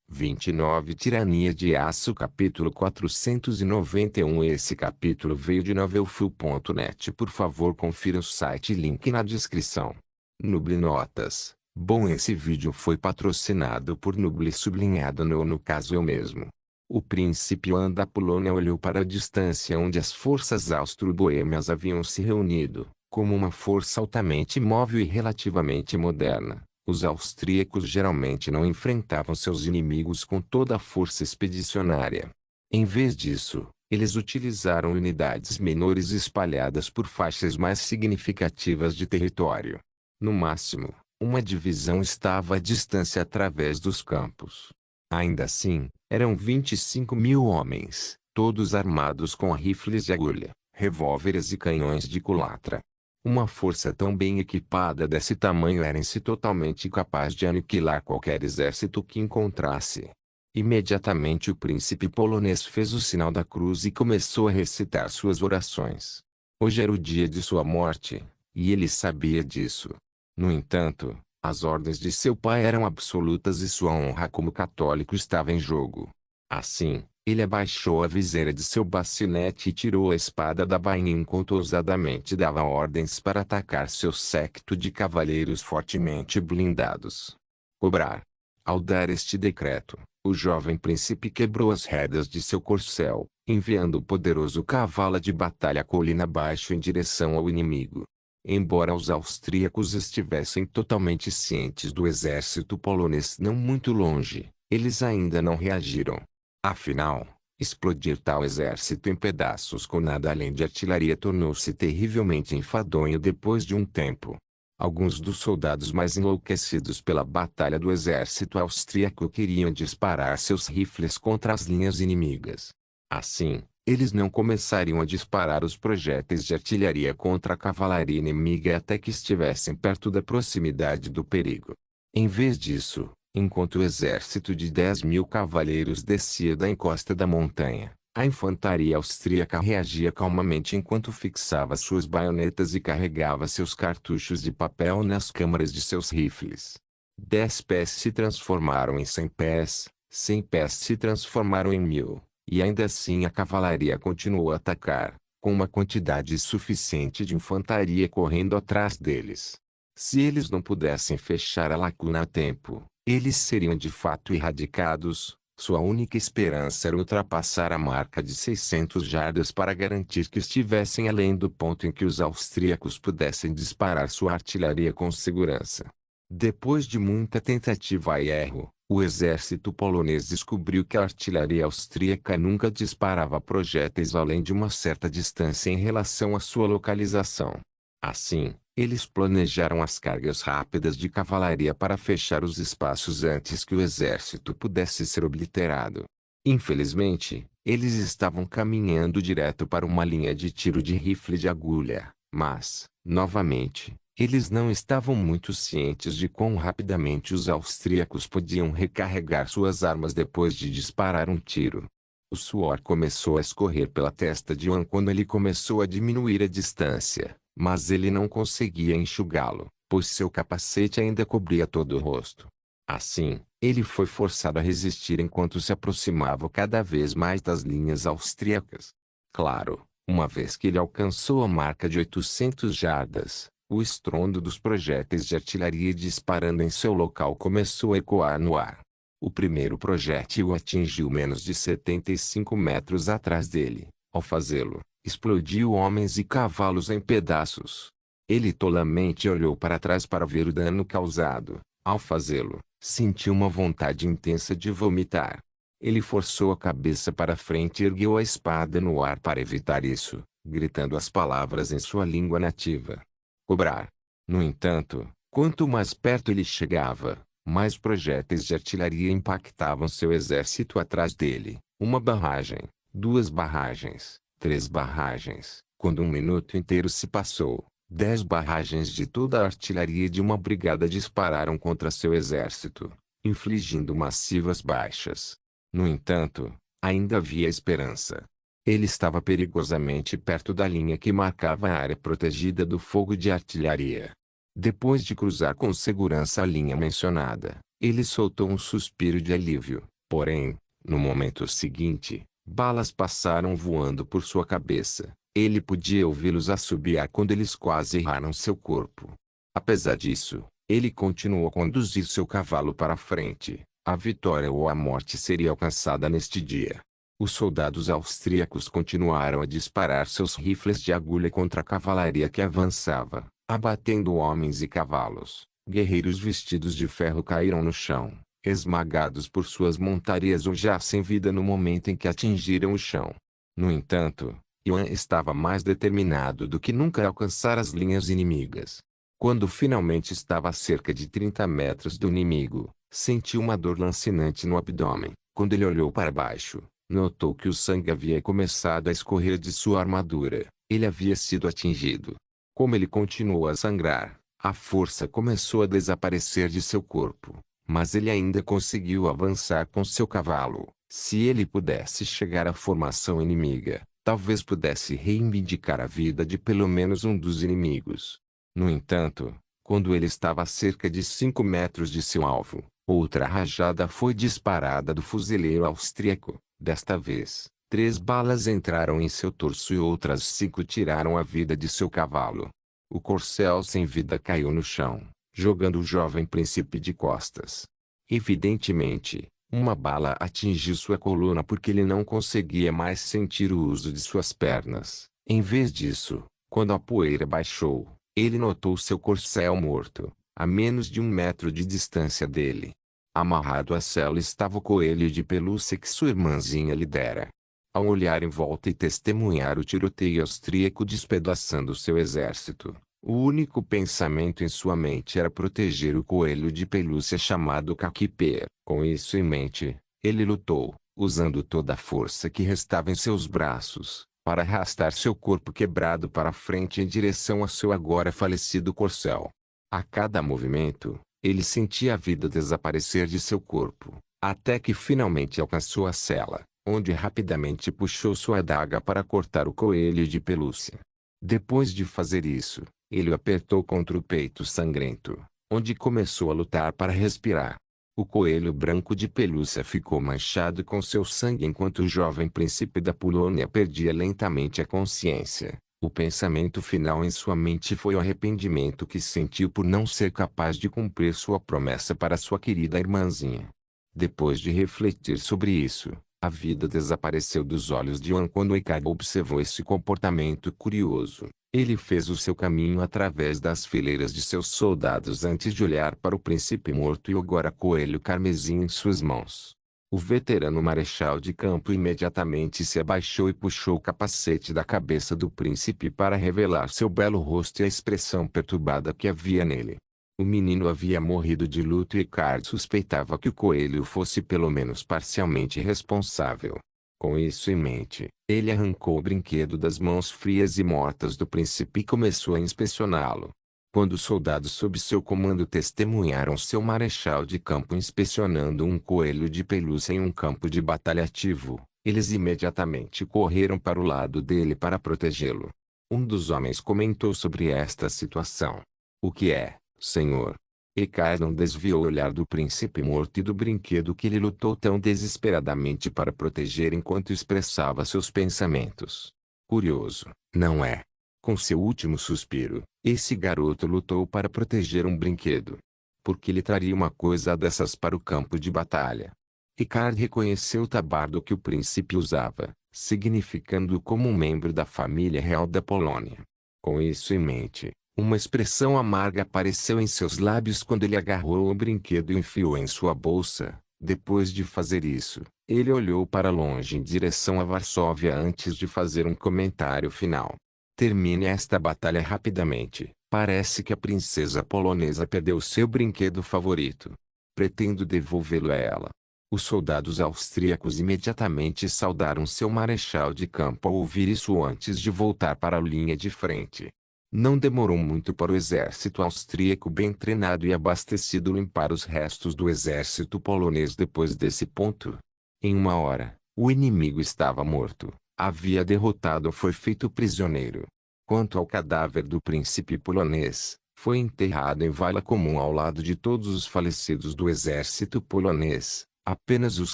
29 Tirania de Aço capítulo 491. Esse capítulo veio de novelfull.net. Por favor confira o site, link na descrição. Nuble Notas. Bom, esse vídeo foi patrocinado por Nuble sublinhado no caso eu mesmo. O príncipe João da Polônia olhou para a distância onde as forças austro-boêmias haviam se reunido, como uma força altamente móvel e relativamente moderna. Os austríacos geralmente não enfrentavam seus inimigos com toda a força expedicionária. Em vez disso, eles utilizaram unidades menores espalhadas por faixas mais significativas de território. No máximo, uma divisão estava à distância através dos campos. Ainda assim, eram 25.000 homens, todos armados com rifles de agulha, revólveres e canhões de culatra. Uma força tão bem equipada desse tamanho era em si totalmente capaz de aniquilar qualquer exército que encontrasse. Imediatamente o príncipe polonês fez o sinal da cruz e começou a recitar suas orações. Hoje era o dia de sua morte, e ele sabia disso. No entanto, as ordens de seu pai eram absolutas e sua honra como católico estava em jogo. Assim, ele abaixou a viseira de seu bacinete e tirou a espada da bainha enquanto ousadamente dava ordens para atacar seu séquito de cavaleiros fortemente blindados. Cobrar. Ao dar este decreto, o jovem príncipe quebrou as rédeas de seu corcel, enviando o poderoso cavalo de batalha colina abaixo em direção ao inimigo. Embora os austríacos estivessem totalmente cientes do exército polonês não muito longe, eles ainda não reagiram. Afinal, explodir tal exército em pedaços com nada além de artilharia tornou-se terrivelmente enfadonho depois de um tempo. Alguns dos soldados mais enlouquecidos pela batalha do exército austríaco queriam disparar seus rifles contra as linhas inimigas. Assim, eles não começariam a disparar os projéteis de artilharia contra a cavalaria inimiga até que estivessem perto da proximidade do perigo. Em vez disso, enquanto o exército de 10.000 cavaleiros descia da encosta da montanha, a infantaria austríaca reagia calmamente enquanto fixava suas baionetas e carregava seus cartuchos de papel nas câmaras de seus rifles. 10 pés se transformaram em 100 pés, 100 pés se transformaram em 1.000, e ainda assim a cavalaria continuou a atacar, com uma quantidade suficiente de infantaria correndo atrás deles. Se eles não pudessem fechar a lacuna a tempo, eles seriam de fato erradicados. Sua única esperança era ultrapassar a marca de 600 jardas para garantir que estivessem além do ponto em que os austríacos pudessem disparar sua artilharia com segurança. Depois de muita tentativa e erro, o exército polonês descobriu que a artilharia austríaca nunca disparava projéteis além de uma certa distância em relação à sua localização. Assim, eles planejaram as cargas rápidas de cavalaria para fechar os espaços antes que o exército pudesse ser obliterado. Infelizmente, eles estavam caminhando direto para uma linha de tiro de rifle de agulha, mas, novamente, eles não estavam muito cientes de quão rapidamente os austríacos podiam recarregar suas armas depois de disparar um tiro. O suor começou a escorrer pela testa de João quando ele começou a diminuir a distância. Mas ele não conseguia enxugá-lo, pois seu capacete ainda cobria todo o rosto. Assim, ele foi forçado a resistir enquanto se aproximava cada vez mais das linhas austríacas. Claro, uma vez que ele alcançou a marca de 800 jardas, o estrondo dos projéteis de artilharia disparando em seu local começou a ecoar no ar. O primeiro projétil atingiu menos de 75 metros atrás dele. Ao fazê-lo, explodiu homens e cavalos em pedaços. Ele tolamente olhou para trás para ver o dano causado. Ao fazê-lo, sentiu uma vontade intensa de vomitar. Ele forçou a cabeça para frente e ergueu a espada no ar para evitar isso, gritando as palavras em sua língua nativa. Cobrar. No entanto, quanto mais perto ele chegava, mais projéteis de artilharia impactavam seu exército atrás dele. Uma barragem, 2 barragens, 3 barragens. Quando um minuto inteiro se passou, 10 barragens de toda a artilharia de uma brigada dispararam contra seu exército, infligindo massivas baixas. No entanto, ainda havia esperança. Ele estava perigosamente perto da linha que marcava a área protegida do fogo de artilharia. Depois de cruzar com segurança a linha mencionada, ele soltou um suspiro de alívio. Porém, no momento seguinte, balas passaram voando por sua cabeça. Ele podia ouvi-los assobiar quando eles quase erraram seu corpo. Apesar disso, ele continuou a conduzir seu cavalo para frente. A vitória ou a morte seria alcançada neste dia. Os soldados austríacos continuaram a disparar seus rifles de agulha contra a cavalaria que avançava, abatendo homens e cavalos. Guerreiros vestidos de ferro caíram no chão, esmagados por suas montarias ou já sem vida no momento em que atingiram o chão. No entanto, Yuan estava mais determinado do que nunca a alcançar as linhas inimigas. Quando finalmente estava a cerca de 30 metros do inimigo, sentiu uma dor lancinante no abdômen. Quando ele olhou para baixo, notou que o sangue havia começado a escorrer de sua armadura. Ele havia sido atingido. Como ele continuou a sangrar, a força começou a desaparecer de seu corpo, mas ele ainda conseguiu avançar com seu cavalo. Se ele pudesse chegar à formação inimiga, talvez pudesse reivindicar a vida de pelo menos um dos inimigos. No entanto, quando ele estava a cerca de 5 metros de seu alvo, outra rajada foi disparada do fuzileiro austríaco. Desta vez, 3 balas entraram em seu torso e outras 5 tiraram a vida de seu cavalo. O corcel sem vida caiu no chão, jogando o jovem príncipe de costas. Evidentemente, uma bala atingiu sua coluna porque ele não conseguia mais sentir o uso de suas pernas. Em vez disso, quando a poeira baixou, ele notou seu corcel morto, a menos de 1 metro de distância dele. Amarrado à sela estava o coelho de pelúcia que sua irmãzinha lhe dera. Ao olhar em volta e testemunhar o tiroteio austríaco despedaçando seu exército, o único pensamento em sua mente era proteger o coelho de pelúcia chamado Caquiper. Com isso em mente, ele lutou, usando toda a força que restava em seus braços, para arrastar seu corpo quebrado para frente em direção a seu agora falecido corcel. A cada movimento, ele sentia a vida desaparecer de seu corpo, até que finalmente alcançou a cela, onde rapidamente puxou sua adaga para cortar o coelho de pelúcia. Depois de fazer isso, ele o apertou contra o peito sangrento, onde começou a lutar para respirar. O coelho branco de pelúcia ficou manchado com seu sangue enquanto o jovem príncipe da Polônia perdia lentamente a consciência. O pensamento final em sua mente foi o arrependimento que sentiu por não ser capaz de cumprir sua promessa para sua querida irmãzinha. Depois de refletir sobre isso, a vida desapareceu dos olhos de Yuan quando Ricardo observou esse comportamento curioso. Ele fez o seu caminho através das fileiras de seus soldados antes de olhar para o príncipe morto e o agora coelho carmesim em suas mãos. O veterano marechal de campo imediatamente se abaixou e puxou o capacete da cabeça do príncipe para revelar seu belo rosto e a expressão perturbada que havia nele. O menino havia morrido de luto e Ricardo suspeitava que o coelho fosse pelo menos parcialmente responsável. Com isso em mente, ele arrancou o brinquedo das mãos frias e mortas do príncipe e começou a inspecioná-lo. Quando os soldados sob seu comando testemunharam seu marechal de campo inspecionando um coelho de pelúcia em um campo de batalha ativo, eles imediatamente correram para o lado dele para protegê-lo. Um dos homens comentou sobre esta situação. "O que é, senhor?" Ricardo desviou o olhar do príncipe morto e do brinquedo que ele lutou tão desesperadamente para proteger enquanto expressava seus pensamentos. Curioso, não é? Com seu último suspiro, esse garoto lutou para proteger um brinquedo. Por que lhe traria uma coisa dessas para o campo de batalha? Ricardo reconheceu o tabardo que o príncipe usava, significando-o como um membro da família real da Polônia. Com isso em mente, uma expressão amarga apareceu em seus lábios quando ele agarrou o brinquedo e enfiou em sua bolsa. Depois de fazer isso, ele olhou para longe em direção a Varsóvia antes de fazer um comentário final. "Termine esta batalha rapidamente. Parece que a princesa polonesa perdeu seu brinquedo favorito. Pretendo devolvê-lo a ela." Os soldados austríacos imediatamente saudaram seu marechal de campo ao ouvir isso antes de voltar para a linha de frente. Não demorou muito para o exército austríaco bem treinado e abastecido limpar os restos do exército polonês depois desse ponto. Em 1 hora, o inimigo estava morto, havia derrotado ou foi feito prisioneiro. Quanto ao cadáver do príncipe polonês, foi enterrado em vala comum ao lado de todos os falecidos do exército polonês. Apenas os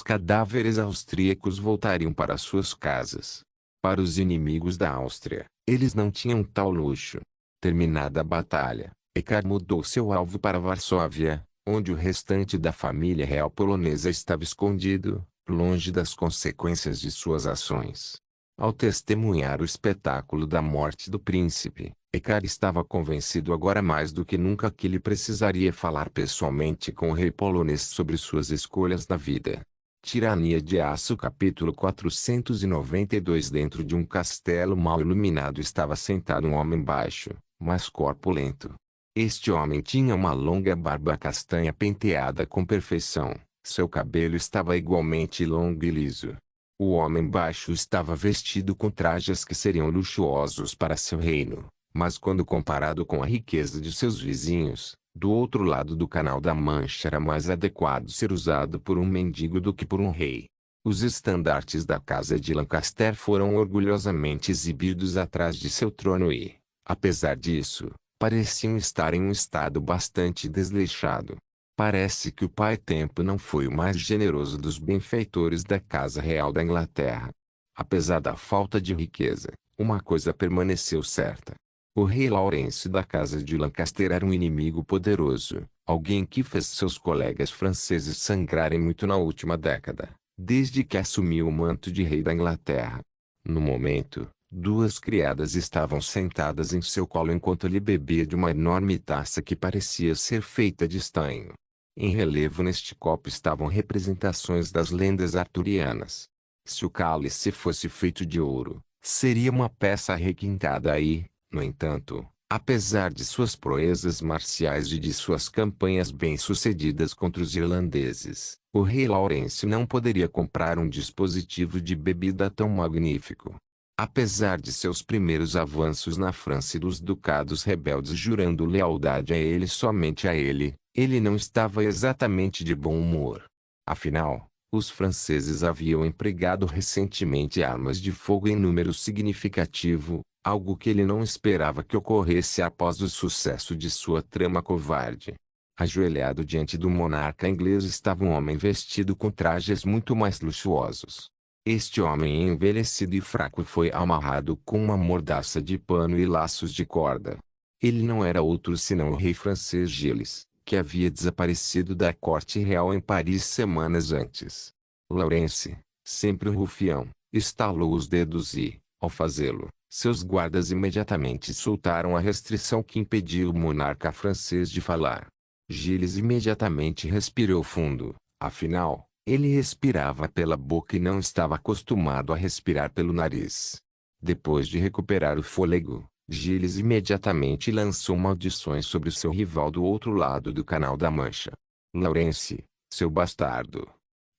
cadáveres austríacos voltariam para suas casas. Para os inimigos da Áustria, eles não tinham tal luxo. Terminada a batalha, Eckart mudou seu alvo para Varsóvia, onde o restante da família real polonesa estava escondido, longe das consequências de suas ações. Ao testemunhar o espetáculo da morte do príncipe, Eckart estava convencido agora mais do que nunca que ele precisaria falar pessoalmente com o rei polonês sobre suas escolhas na vida. Tirania de Aço capítulo 492. Dentro de um castelo mal iluminado estava sentado um homem baixo, mas corpulento. Este homem tinha uma longa barba castanha penteada com perfeição, seu cabelo estava igualmente longo e liso. O homem baixo estava vestido com trajes que seriam luxuosos para seu reino, mas quando comparado com a riqueza de seus vizinhos, do outro lado do Canal da Mancha era mais adequado ser usado por um mendigo do que por um rei. Os estandartes da casa de Lancaster foram orgulhosamente exibidos atrás de seu trono e, apesar disso, pareciam estar em um estado bastante desleixado. Parece que o pai Tempo não foi o mais generoso dos benfeitores da Casa Real da Inglaterra. Apesar da falta de riqueza, uma coisa permaneceu certa. O rei Laurence da Casa de Lancaster era um inimigo poderoso, alguém que fez seus colegas franceses sangrarem muito na última década, desde que assumiu o manto de rei da Inglaterra. No momento, duas criadas estavam sentadas em seu colo enquanto ele bebia de uma enorme taça que parecia ser feita de estanho. Em relevo neste copo estavam representações das lendas arturianas. Se o cálice fosse feito de ouro, seria uma peça requintada e, no entanto, apesar de suas proezas marciais e de suas campanhas bem-sucedidas contra os irlandeses, o rei Laurence não poderia comprar um dispositivo de bebida tão magnífico. Apesar de seus primeiros avanços na França e dos ducados rebeldes jurando lealdade a ele somente a ele, ele não estava exatamente de bom humor. Afinal, os franceses haviam empregado recentemente armas de fogo em número significativo, algo que ele não esperava que ocorresse após o sucesso de sua trama covarde. Ajoelhado diante do monarca inglês estava um homem vestido com trajes muito mais luxuosos. Este homem envelhecido e fraco foi amarrado com uma mordaça de pano e laços de corda. Ele não era outro senão o rei francês Gilles, que havia desaparecido da corte real em Paris semanas antes. Laurence, sempre um rufião, estalou os dedos e, ao fazê-lo, seus guardas imediatamente soltaram a restrição que impedia o monarca francês de falar. Gilles imediatamente respirou fundo, afinal, ele respirava pela boca e não estava acostumado a respirar pelo nariz. Depois de recuperar o fôlego, Gilles imediatamente lançou maldições sobre seu rival do outro lado do Canal da Mancha. Laurence, seu bastardo.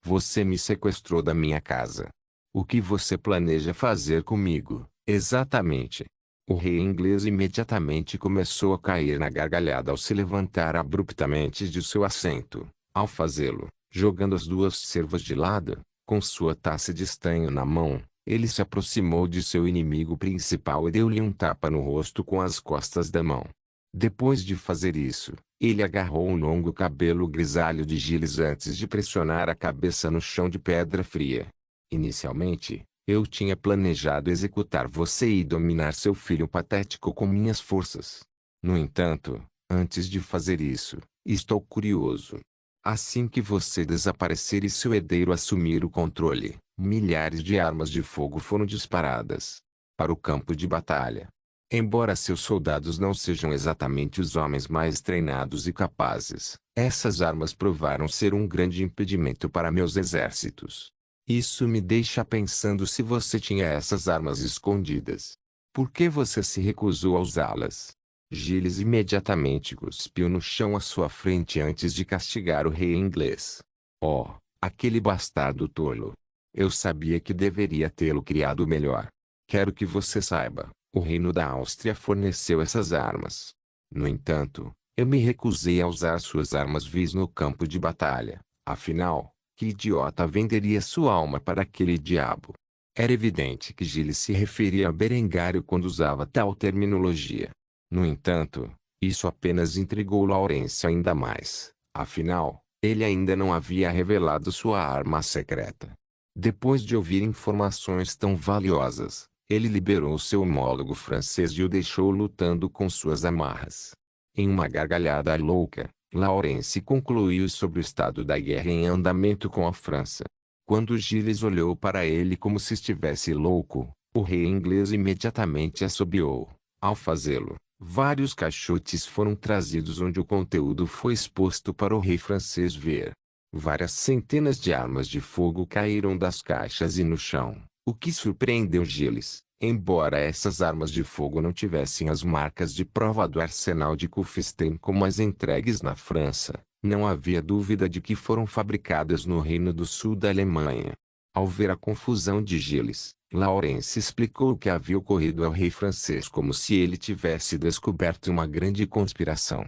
Você me sequestrou da minha casa. O que você planeja fazer comigo, exatamente? O rei inglês imediatamente começou a cair na gargalhada ao se levantar abruptamente de seu assento. Ao fazê-lo, jogando as duas servas de lado, com sua taça de estanho na mão, ele se aproximou de seu inimigo principal e deu-lhe um tapa no rosto com as costas da mão. Depois de fazer isso, ele agarrou um longo cabelo grisalho de Gilles antes de pressionar a cabeça no chão de pedra fria. Inicialmente, eu tinha planejado executar você e dominar seu filho patético com minhas forças. No entanto, antes de fazer isso, estou curioso. Assim que você desaparecer e seu herdeiro assumir o controle, milhares de armas de fogo foram disparadas para o campo de batalha. Embora seus soldados não sejam exatamente os homens mais treinados e capazes, essas armas provaram ser um grande impedimento para meus exércitos. Isso me deixa pensando se você tinha essas armas escondidas. Por que você se recusou a usá-las? Gilles imediatamente cuspiu no chão à sua frente antes de castigar o rei inglês. Oh, aquele bastardo tolo! Eu sabia que deveria tê-lo criado melhor. Quero que você saiba, o reino da Áustria forneceu essas armas. No entanto, eu me recusei a usar suas armas vis no campo de batalha. Afinal, que idiota venderia sua alma para aquele diabo? Era evidente que Gilles se referia a Berengário quando usava tal terminologia. No entanto, isso apenas intrigou Laurence ainda mais. Afinal, Ele ainda não havia revelado sua arma secreta. Depois de ouvir informações tão valiosas, ele liberou seu homólogo francês e o deixou lutando com suas amarras. Em uma gargalhada louca, Laurence concluiu sobre o estado da guerra em andamento com a França. Quando Gilles olhou para ele como se estivesse louco, o rei inglês imediatamente assobiou. Ao fazê-lo, vários caixotes foram trazidos onde o conteúdo foi exposto para o rei francês ver. Várias centenas de armas de fogo caíram das caixas e no chão, o que surpreendeu Gilles. Embora essas armas de fogo não tivessem as marcas de prova do arsenal de Kufstein como as entregues na França, não havia dúvida de que foram fabricadas no Reino do Sul da Alemanha. Ao ver a confusão de Gilles, Laurence explicou o que havia ocorrido ao rei francês como se ele tivesse descoberto uma grande conspiração.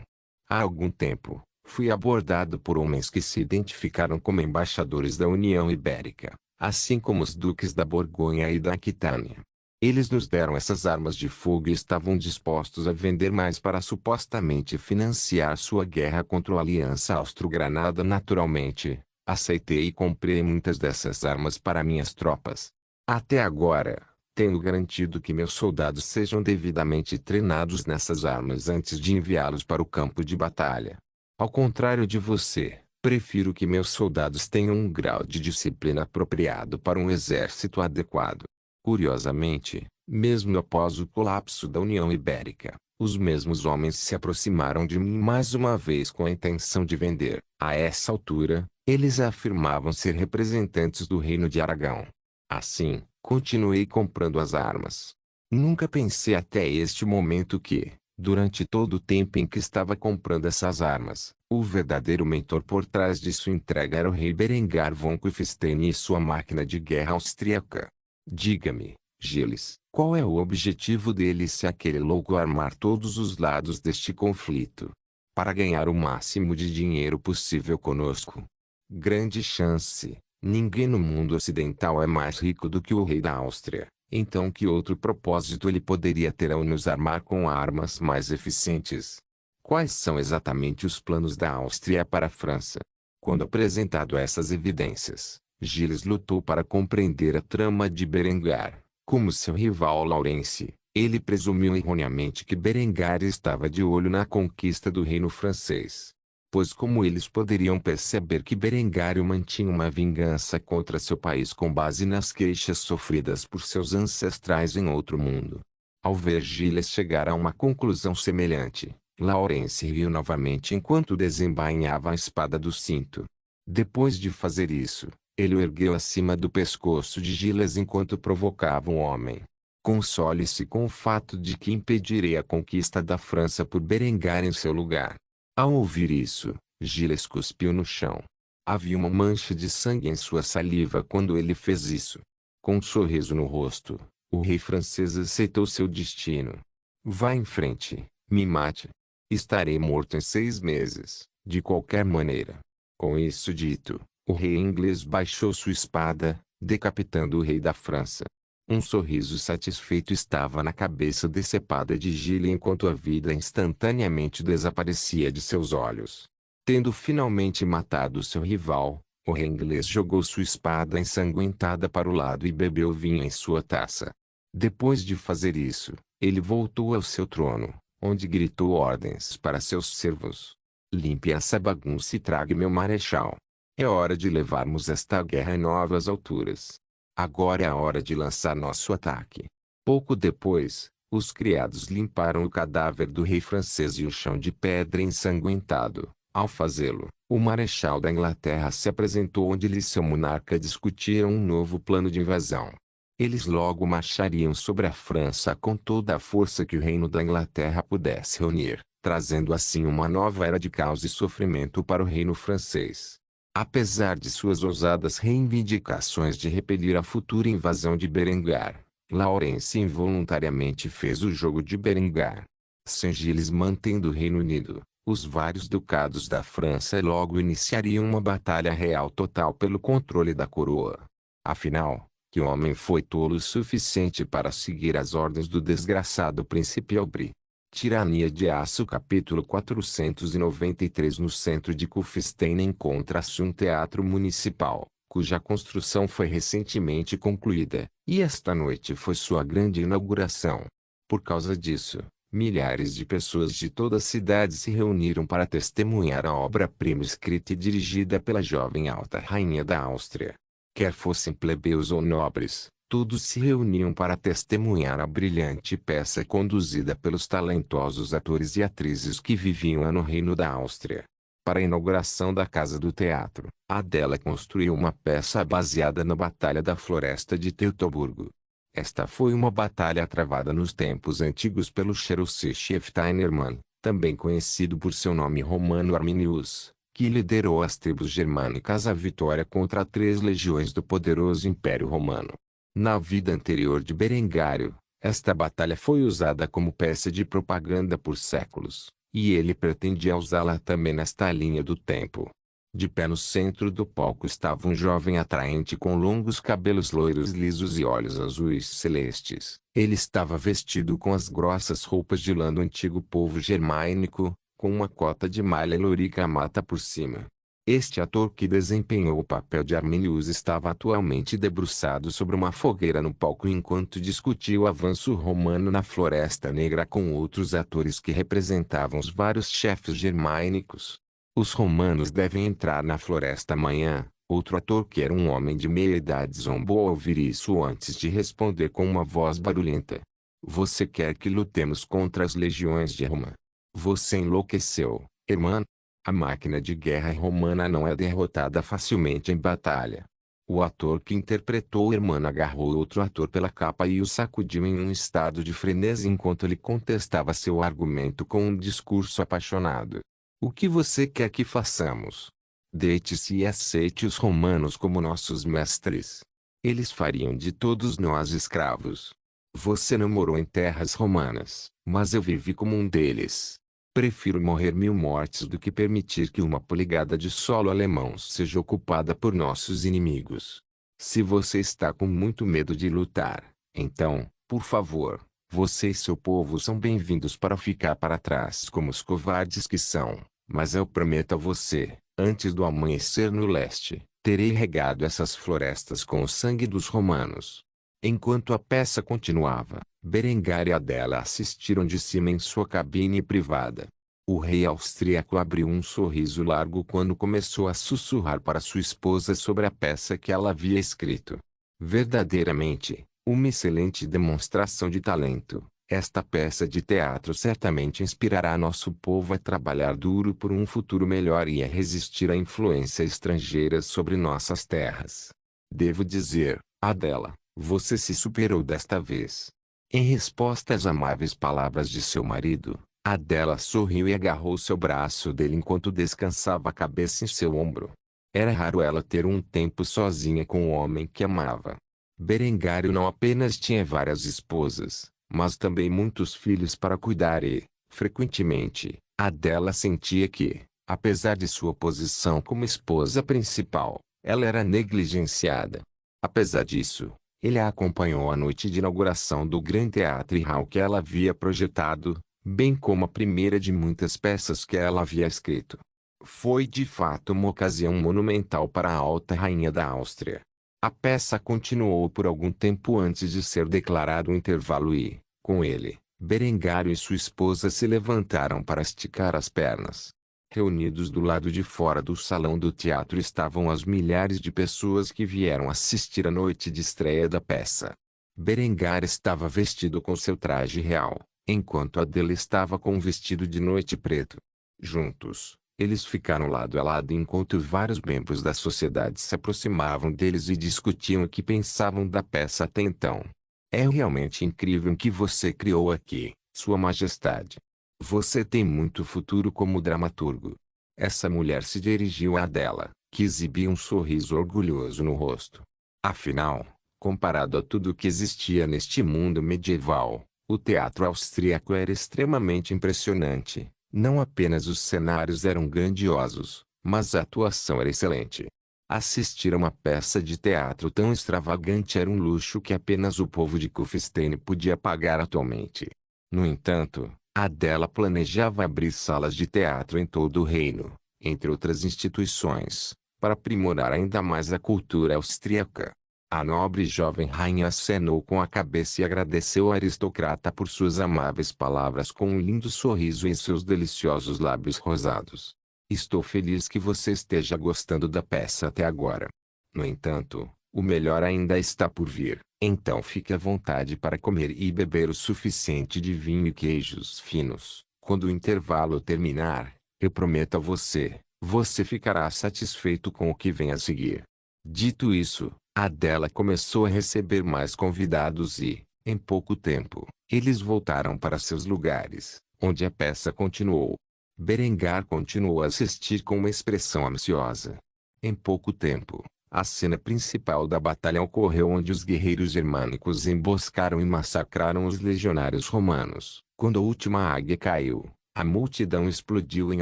Há algum tempo, fui abordado por homens que se identificaram como embaixadores da União Ibérica, assim como os duques da Borgonha e da Aquitânia. Eles nos deram essas armas de fogo e estavam dispostos a vender mais para supostamente financiar sua guerra contra a Aliança Austro-Granada. Naturalmente, aceitei e comprei muitas dessas armas para minhas tropas. Até agora, tenho garantido que meus soldados sejam devidamente treinados nessas armas antes de enviá-los para o campo de batalha. Ao contrário de você, prefiro que meus soldados tenham um grau de disciplina apropriado para um exército adequado. Curiosamente, mesmo após o colapso da União Ibérica, os mesmos homens se aproximaram de mim mais uma vez com a intenção de vender. A essa altura, eles afirmavam ser representantes do Reino de Aragão. Assim, continuei comprando as armas. Nunca pensei até este momento que, durante todo o tempo em que estava comprando essas armas, o verdadeiro mentor por trás de sua entrega era o rei Berengar von Kufstein e sua máquina de guerra austríaca. Diga-me, Gilles, qual é o objetivo dele se aquele louco armar todos os lados deste conflito? Para ganhar o máximo de dinheiro possível conosco. Grande chance. Ninguém no mundo ocidental é mais rico do que o rei da Áustria. Então que outro propósito ele poderia ter ao nos armar com armas mais eficientes? Quais são exatamente os planos da Áustria para a França? Quando apresentado essas evidências, Gilles lutou para compreender a trama de Berengar. Como seu rival Laurence, ele presumiu erroneamente que Berengar estava de olho na conquista do reino francês. Pois como eles poderiam perceber que Berengário mantinha uma vingança contra seu país com base nas queixas sofridas por seus ancestrais em outro mundo? Ao ver Gilles chegar a uma conclusão semelhante, Laurence riu novamente enquanto desembainhava a espada do cinto. Depois de fazer isso, ele o ergueu acima do pescoço de Gilles enquanto provocava o homem. Console-se com o fato de que impedirei a conquista da França por Berengar em seu lugar. Ao ouvir isso, Gilles cuspiu no chão. Havia uma mancha de sangue em sua saliva quando ele fez isso. Com um sorriso no rosto, o rei francês aceitou seu destino. Vá em frente, me mate. Estarei morto em 6 meses, de qualquer maneira. Com isso dito, o rei inglês baixou sua espada, decapitando o rei da França. Um sorriso satisfeito estava na cabeça decepada de Gilles enquanto a vida instantaneamente desaparecia de seus olhos. Tendo finalmente matado seu rival, o rei inglês jogou sua espada ensanguentada para o lado e bebeu vinho em sua taça. Depois de fazer isso, ele voltou ao seu trono, onde gritou ordens para seus servos. Limpe essa bagunça e traga meu marechal. É hora de levarmos esta guerra a novas alturas. Agora é a hora de lançar nosso ataque. Pouco depois, os criados limparam o cadáver do rei francês e o chão de pedra ensanguentado. Ao fazê-lo, o marechal da Inglaterra se apresentou onde ele e seu monarca discutiram um novo plano de invasão. Eles logo marchariam sobre a França com toda a força que o reino da Inglaterra pudesse reunir, trazendo assim uma nova era de caos e sofrimento para o reino francês. Apesar de suas ousadas reivindicações de repelir a futura invasão de Berengar, Laurence involuntariamente fez o jogo de Berengar. Sem Gilles mantendo o Reino Unido, os vários ducados da França logo iniciariam uma batalha real total pelo controle da coroa. Afinal, que homem foi tolo o suficiente para seguir as ordens do desgraçado príncipe Aubry? Tirania de Aço capítulo 493. No centro de Kufstein encontra-se um teatro municipal, cuja construção foi recentemente concluída, e esta noite foi sua grande inauguração. Por causa disso, milhares de pessoas de toda a cidade se reuniram para testemunhar a obra-prima escrita e dirigida pela jovem alta rainha da Áustria. Quer fossem plebeus ou nobres, todos se reuniam para testemunhar a brilhante peça conduzida pelos talentosos atores e atrizes que viviam no Reino da Áustria. Para a inauguração da Casa do Teatro, Adela construiu uma peça baseada na Batalha da Floresta de Teutoburgo. Esta foi uma batalha travada nos tempos antigos pelo Cherusci Scheftinermann, também conhecido por seu nome romano Arminius, que liderou as tribos germânicas à vitória contra 3 legiões do poderoso Império Romano. Na vida anterior de Berengário, esta batalha foi usada como peça de propaganda por séculos, e ele pretendia usá-la também nesta linha do tempo. De pé no centro do palco estava um jovem atraente com longos cabelos loiros lisos e olhos azuis celestes. Ele estava vestido com as grossas roupas de lã do antigo povo germânico, com uma cota de malha lourica mata por cima. Este ator que desempenhou o papel de Arminius estava atualmente debruçado sobre uma fogueira no palco enquanto discutia o avanço romano na Floresta Negra com outros atores que representavam os vários chefes germânicos. Os romanos devem entrar na floresta amanhã. Outro ator que era um homem de meia idade zombou ao ouvir isso antes de responder com uma voz barulhenta. Você quer que lutemos contra as legiões de Roma? Você enlouqueceu, irmã? A máquina de guerra romana não é derrotada facilmente em batalha. O ator que interpretou Irmã agarrou outro ator pela capa e o sacudiu em um estado de frenesi enquanto ele contestava seu argumento com um discurso apaixonado. O que você quer que façamos? Deite-se e aceite os romanos como nossos mestres. Eles fariam de todos nós escravos. Você não morou em terras romanas, mas eu vivi como um deles. Prefiro morrer 1000 mortes do que permitir que uma polegada de solo alemão seja ocupada por nossos inimigos. Se você está com muito medo de lutar, então, por favor, você e seu povo são bem-vindos para ficar para trás como os covardes que são, mas eu prometo a você, antes do amanhecer no leste, terei regado essas florestas com o sangue dos romanos. Enquanto a peça continuava, Berengar e Adela assistiram de cima em sua cabine privada. O rei austríaco abriu um sorriso largo quando começou a sussurrar para sua esposa sobre a peça que ela havia escrito. Verdadeiramente, uma excelente demonstração de talento. Esta peça de teatro certamente inspirará nosso povo a trabalhar duro por um futuro melhor e a resistir à influência estrangeira sobre nossas terras. Devo dizer, Adela, você se superou desta vez. Em resposta às amáveis palavras de seu marido, Adela sorriu e agarrou seu braço dele enquanto descansava a cabeça em seu ombro. Era raro ela ter um tempo sozinha com o homem que amava. Berengário não apenas tinha várias esposas, mas também muitos filhos para cuidar e, frequentemente, Adela sentia que, apesar de sua posição como esposa principal, ela era negligenciada. Apesar disso, ele a acompanhou à noite de inauguração do Gran Teatro Hall que ela havia projetado, bem como a primeira de muitas peças que ela havia escrito. Foi de fato uma ocasião monumental para a alta rainha da Áustria. A peça continuou por algum tempo antes de ser declarado um intervalo e, com ele, Berengário e sua esposa se levantaram para esticar as pernas. Reunidos do lado de fora do salão do teatro estavam as milhares de pessoas que vieram assistir à noite de estreia da peça. Berengar estava vestido com seu traje real, enquanto Adela estava com um vestido de noite preto. Juntos, eles ficaram lado a lado enquanto vários membros da sociedade se aproximavam deles e discutiam o que pensavam da peça até então. É realmente incrível o que você criou aqui, Sua Majestade. Você tem muito futuro como dramaturgo. Essa mulher se dirigiu a Adela, que exibia um sorriso orgulhoso no rosto. Afinal, comparado a tudo o que existia neste mundo medieval, o teatro austríaco era extremamente impressionante. Não apenas os cenários eram grandiosos, mas a atuação era excelente. Assistir a uma peça de teatro tão extravagante era um luxo que apenas o povo de Kufstein podia pagar atualmente. No entanto, Adela planejava abrir salas de teatro em todo o reino, entre outras instituições, para aprimorar ainda mais a cultura austríaca. A nobre jovem rainha acenou com a cabeça e agradeceu ao aristocrata por suas amáveis palavras com um lindo sorriso em seus deliciosos lábios rosados. Estou feliz que você esteja gostando da peça até agora. No entanto, o melhor ainda está por vir. Então fique à vontade para comer e beber o suficiente de vinho e queijos finos. Quando o intervalo terminar, eu prometo a você, você ficará satisfeito com o que vem a seguir. Dito isso, Adela começou a receber mais convidados e, em pouco tempo, eles voltaram para seus lugares, onde a peça continuou. Berengar continuou a assistir com uma expressão ansiosa. Em pouco tempo, a cena principal da batalha ocorreu onde os guerreiros germânicos emboscaram e massacraram os legionários romanos. Quando a última águia caiu, a multidão explodiu em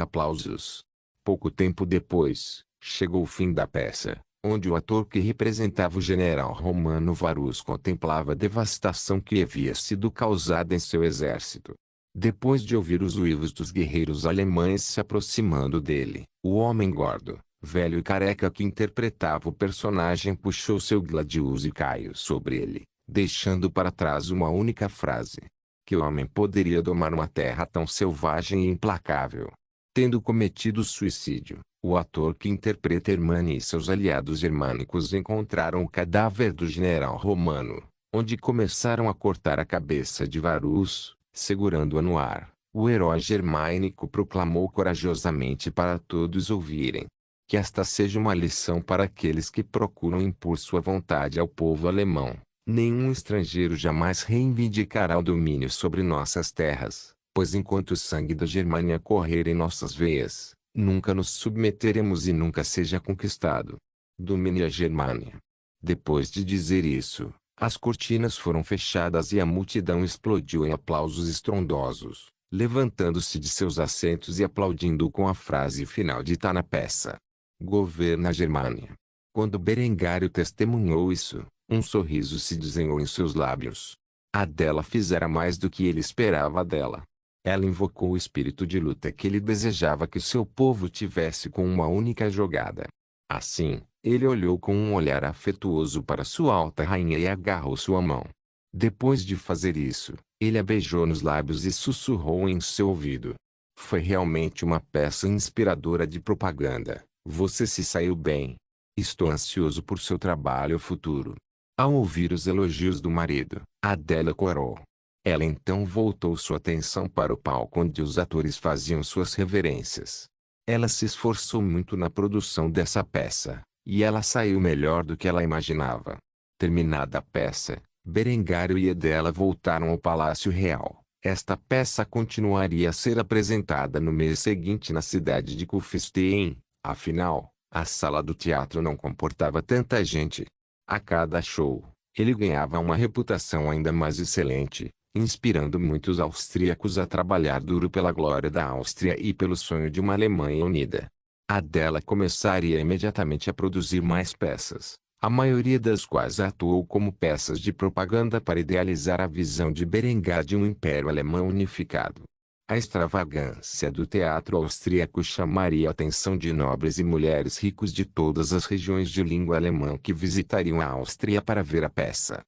aplausos. Pouco tempo depois, chegou o fim da peça, onde o ator que representava o general romano Varus contemplava a devastação que havia sido causada em seu exército. Depois de ouvir os uivos dos guerreiros alemães se aproximando dele, o homem gordo, velho e careca que interpretava o personagem puxou seu gladius e caiu sobre ele, deixando para trás uma única frase. Que homem poderia domar uma terra tão selvagem e implacável? Tendo cometido suicídio, o ator que interpreta Hermani e seus aliados germânicos encontraram o cadáver do general romano, onde começaram a cortar a cabeça de Varus. Segurando-a no ar, o herói germânico proclamou corajosamente para todos ouvirem. Que esta seja uma lição para aqueles que procuram impor sua vontade ao povo alemão. Nenhum estrangeiro jamais reivindicará o domínio sobre nossas terras, pois enquanto o sangue da Germânia correr em nossas veias, nunca nos submeteremos e nunca seja conquistado. Domine a Germânia. Depois de dizer isso, as cortinas foram fechadas e a multidão explodiu em aplausos estrondosos, levantando-se de seus assentos e aplaudindo com a frase final dita na peça. Governa a Germânia. Quando Berengário testemunhou isso, um sorriso se desenhou em seus lábios. Adela fizera mais do que ele esperava dela. Ela invocou o espírito de luta que ele desejava que seu povo tivesse com uma única jogada. Assim, ele olhou com um olhar afetuoso para sua alta rainha e agarrou sua mão. Depois de fazer isso, ele a beijou nos lábios e sussurrou em seu ouvido. Foi realmente uma peça inspiradora de propaganda. Você se saiu bem. Estou ansioso por seu trabalho futuro. Ao ouvir os elogios do marido, Adela corou. Ela então voltou sua atenção para o palco onde os atores faziam suas reverências. Ela se esforçou muito na produção dessa peça, e ela saiu melhor do que ela imaginava. Terminada a peça, Berengário e Adela voltaram ao Palácio Real. Esta peça continuaria a ser apresentada no mês seguinte na cidade de Kufstein, afinal, a sala do teatro não comportava tanta gente. A cada show, ele ganhava uma reputação ainda mais excelente, inspirando muitos austríacos a trabalhar duro pela glória da Áustria e pelo sonho de uma Alemanha unida. Adela começaria imediatamente a produzir mais peças, a maioria das quais atuou como peças de propaganda para idealizar a visão de Berengar de um império alemão unificado. A extravagância do teatro austríaco chamaria a atenção de nobres e mulheres ricos de todas as regiões de língua alemã que visitariam a Áustria para ver a peça.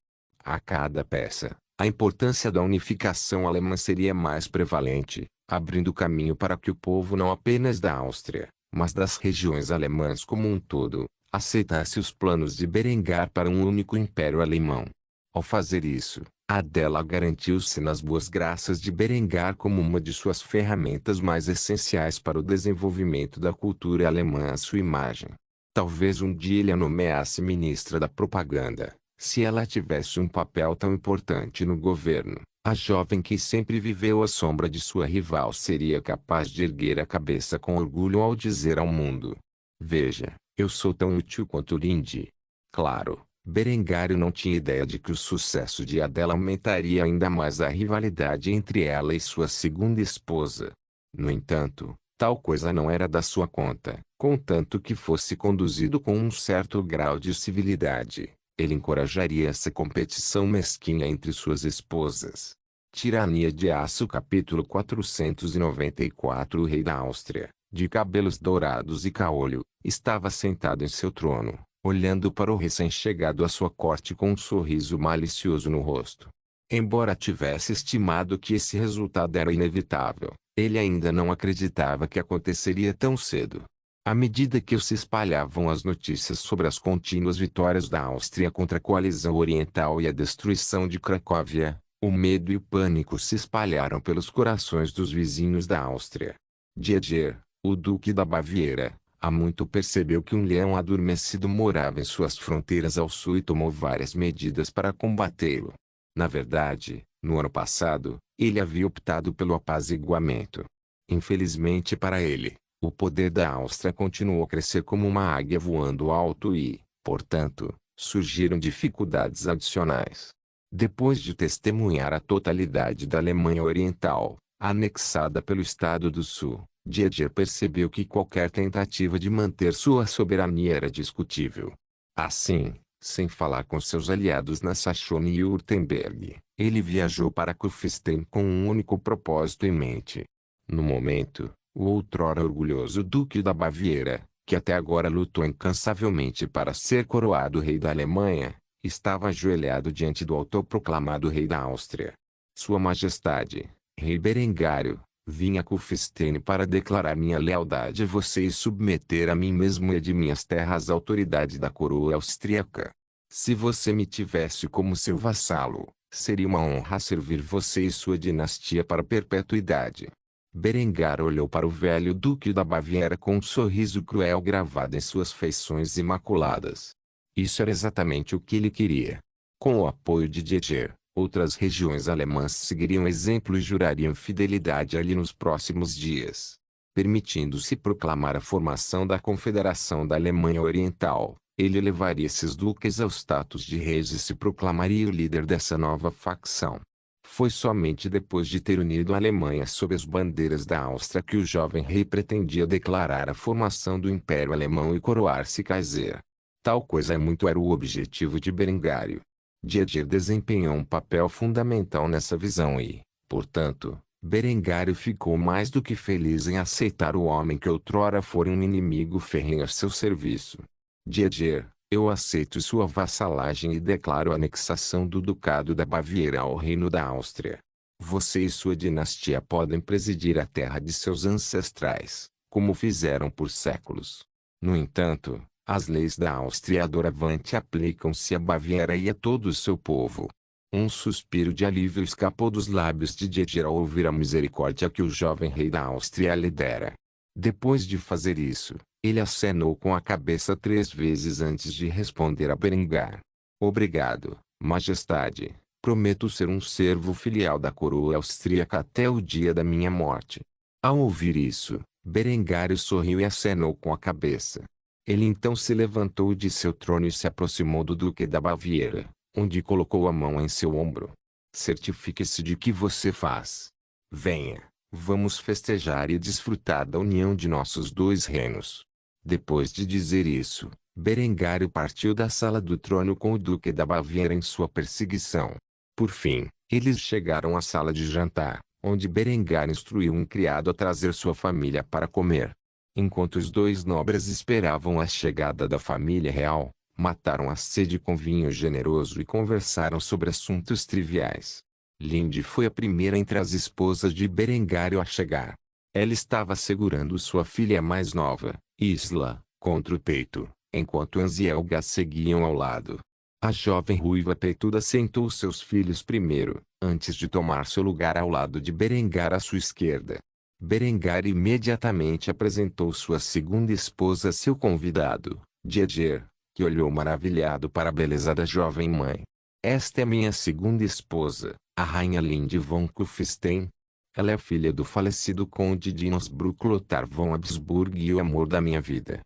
A cada peça, a importância da unificação alemã seria mais prevalente, abrindo caminho para que o povo não apenas da Áustria, mas das regiões alemãs como um todo, aceitasse os planos de Berengar para um único império alemão. Ao fazer isso, Adela garantiu-se nas boas graças de Berengar como uma de suas ferramentas mais essenciais para o desenvolvimento da cultura alemã à sua imagem. Talvez um dia ele a nomeasse ministra da propaganda, se ela tivesse um papel tão importante no governo. A jovem que sempre viveu à sombra de sua rival seria capaz de erguer a cabeça com orgulho ao dizer ao mundo: veja, eu sou tão útil quanto Linde. Claro, Berengário não tinha ideia de que o sucesso de Adela aumentaria ainda mais a rivalidade entre ela e sua segunda esposa. No entanto, tal coisa não era da sua conta, contanto que fosse conduzido com um certo grau de civilidade. Ele encorajaria essa competição mesquinha entre suas esposas. Tirania de Aço capítulo 494. O rei da Áustria, de cabelos dourados e caolho, estava sentado em seu trono, olhando para o recém-chegado à sua corte com um sorriso malicioso no rosto. Embora tivesse estimado que esse resultado era inevitável, ele ainda não acreditava que aconteceria tão cedo. À medida que se espalhavam as notícias sobre as contínuas vitórias da Áustria contra a coalizão oriental e a destruição de Cracóvia, o medo e o pânico se espalharam pelos corações dos vizinhos da Áustria. Dieter, o duque da Baviera, há muito percebeu que um leão adormecido morava em suas fronteiras ao sul e tomou várias medidas para combatê-lo. Na verdade, no ano passado, ele havia optado pelo apaziguamento. Infelizmente para ele, o poder da Áustria continuou a crescer como uma águia voando alto e, portanto, surgiram dificuldades adicionais. Depois de testemunhar a totalidade da Alemanha Oriental, anexada pelo Estado do Sul, Dieter percebeu que qualquer tentativa de manter sua soberania era discutível. Assim, sem falar com seus aliados na Saxônia e Württemberg, ele viajou para Kufstein com um único propósito em mente. No momento, o outrora orgulhoso Duque da Baviera, que até agora lutou incansavelmente para ser coroado rei da Alemanha, estava ajoelhado diante do autoproclamado rei da Áustria. Sua Majestade, Rei Berengário, vim a Kufstein para declarar minha lealdade a você e submeter a mim mesmo e a de minhas terras à autoridade da coroa austríaca. Se você me tivesse como seu vassalo, seria uma honra servir você e sua dinastia para a perpetuidade. Berengar olhou para o velho duque da Baviera com um sorriso cruel gravado em suas feições imaculadas. Isso era exatamente o que ele queria. Com o apoio de Dieter, outras regiões alemãs seguiriam exemplo e jurariam fidelidade a ele nos próximos dias. Permitindo-se proclamar a formação da Confederação da Alemanha Oriental, ele elevaria esses duques ao status de reis e se proclamaria o líder dessa nova facção. Foi somente depois de ter unido a Alemanha sob as bandeiras da Áustria que o jovem rei pretendia declarar a formação do Império Alemão e coroar-se Kaiser. Tal coisa era o objetivo de Berengário. Dieter desempenhou um papel fundamental nessa visão e, portanto, Berengário ficou mais do que feliz em aceitar o homem que outrora fora um inimigo ferrenho a seu serviço. Dieter, eu aceito sua vassalagem e declaro a anexação do Ducado da Baviera ao Reino da Áustria. Você e sua dinastia podem presidir a terra de seus ancestrais, como fizeram por séculos. No entanto, as leis da Áustria doravante aplicam-se à Baviera e a todo o seu povo. Um suspiro de alívio escapou dos lábios de Dieter ao ouvir a misericórdia que o jovem rei da Áustria lhe dera. Depois de fazer isso, ele acenou com a cabeça 3 vezes antes de responder a Berengar. Obrigado, Majestade. Prometo ser um servo filial da coroa austríaca até o dia da minha morte. Ao ouvir isso, Berengário sorriu e acenou com a cabeça. Ele então se levantou de seu trono e se aproximou do Duque da Baviera, onde colocou a mão em seu ombro. Certifique-se de que você faz. Venha, vamos festejar e desfrutar da união de nossos 2 reinos. Depois de dizer isso, Berengário partiu da sala do trono com o Duque da Baviera em sua perseguição. Por fim, eles chegaram à sala de jantar, onde Berengar instruiu um criado a trazer sua família para comer. Enquanto os 2 nobres esperavam a chegada da família real, mataram a sede com vinho generoso e conversaram sobre assuntos triviais. Linde foi a primeira entre as esposas de Berengário a chegar. Ela estava segurando sua filha mais nova, Isla, contra o peito, enquanto Hans e Helga seguiam ao lado. A jovem ruiva peituda sentou seus filhos primeiro, antes de tomar seu lugar ao lado de Berengar à sua esquerda. Berengar imediatamente apresentou sua segunda esposa a seu convidado, Dieter, que olhou maravilhado para a beleza da jovem mãe. Esta é minha segunda esposa, a rainha Linde von Kufstein. Ela é filha do falecido conde de Innsbruck-Lothar von Habsburg e o amor da minha vida.